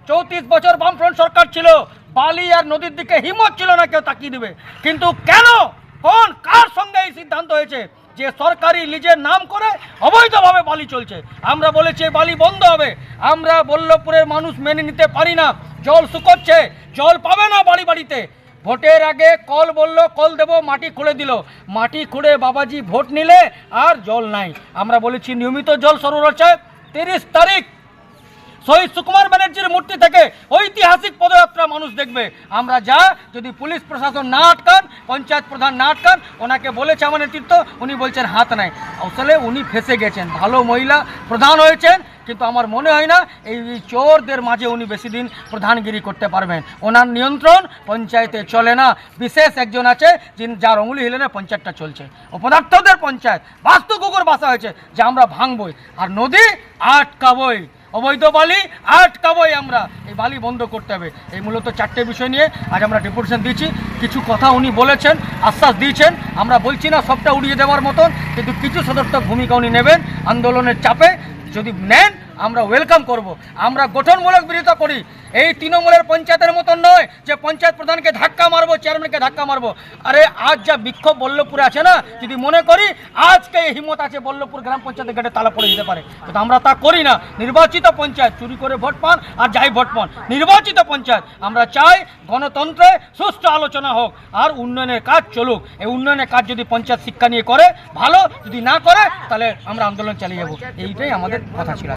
34 বছর বামফ্রন্ট সরকার ছিল, বালি আর নদীর দিকে হিম্মত ছিল না কেউ তাকিয়ে দেবে। কিন্তু কেন, কোন কার সঙ্গে এই সিদ্ধান্ত হয়েছে যে সরকারি লিজের নাম করে অবৈধভাবে বালি চলছে? আমরা বলেছি বালি বন্ধ হবে। আমরা বল্লভপুরের মানুষ মেনে নিতে পারি না, জল শুকোচ্ছে, জল পাবে না বাড়ি বাড়িতে। ভোটের আগে কল বলল কল দেব, মাটি খুঁড়ে দিল, মাটি খুঁড়ে বাবাজি ভোট নিলে আর জল নাই। আমরা বলেছি নিয়মিত জল সরবরাহ চাই। 30 তারিখ শহীদ সুকুমার ব্যানার্জির মূর্তি থেকে ঐতিহাসিক পদযাত্রা মানুষ দেখবে। আমরা যা, যদি পুলিশ প্রশাসন না আটকান, পঞ্চায়েত প্রধান না আটকান, ওনাকে বলেছে আমার নেতৃত্ব, উনি বলছেন হাত নাই। আসলে উনি ফেসে গেছেন, ভালো মহিলা প্রধান হয়েছেন, কিন্তু আমার মনে হয় না এই চোরদের মাঝে উনি বেশি দিন প্রধানগিরি করতে পারবেন। ওনার নিয়ন্ত্রণ পঞ্চায়েতে চলে না। বিশেষ একজন আছে যিনি, যার অঙ্গুলি হিলেনে পঞ্চায়েতটা চলছে। অপদার্থদের পঞ্চায়েত, বাস্তু কুকুর বাসা হয়েছে যে আমরা ভাঙবই আর নদী আটকাবই, অবৈধ বালি আটকাবই। আমরা এই বালি বন্ধ করতে হবে। এই মূলত 4টে বিষয় নিয়ে আজ আমরা ডেপুটেশন দিয়েছি। কিছু কথা উনি বলেছেন, আশ্বাস দিয়েছেন, আমরা বলছি না সবটা উড়িয়ে দেওয়ার মতন, কিন্তু কিছু সদর্থক ভূমিকা উনি নেবেন। আন্দোলনের চাপে যদি নেন আমরা ওয়েলকাম করব। আমরা গঠনমূলক বিরোধিতা করি। এই তৃণমূলের পঞ্চায়েতের মতন নয় যে পঞ্চায়েত প্রধানকে ধাক্কা মারবো, চেয়ারম্যানকে ধাক্কা মারবো। আরে আজ যা বিক্ষোভ বল্লভপুরে আছে না, যদি মনে করি আজকে এই হিম্মত আছে বল্লভপুর গ্রাম পঞ্চায়েতের গেটে তালা পড়ে যেতে পারে, কিন্তু আমরা তা করি না। নির্বাচিত পঞ্চায়েত চুরি করে ভোট পান আর যাই ভোট পান, নির্বাচিত পঞ্চায়েত। আমরা চাই গণতন্ত্রে সুষ্ঠু আলোচনা হোক আর উন্নয়নের কাজ চলুক। এই উন্নয়নের কাজ যদি পঞ্চায়েত শিক্ষা নিয়ে করে ভালো, যদি না করে তাহলে আমরা আন্দোলন চালিয়ে যাব। এইটাই আমাদের কথা ছিল।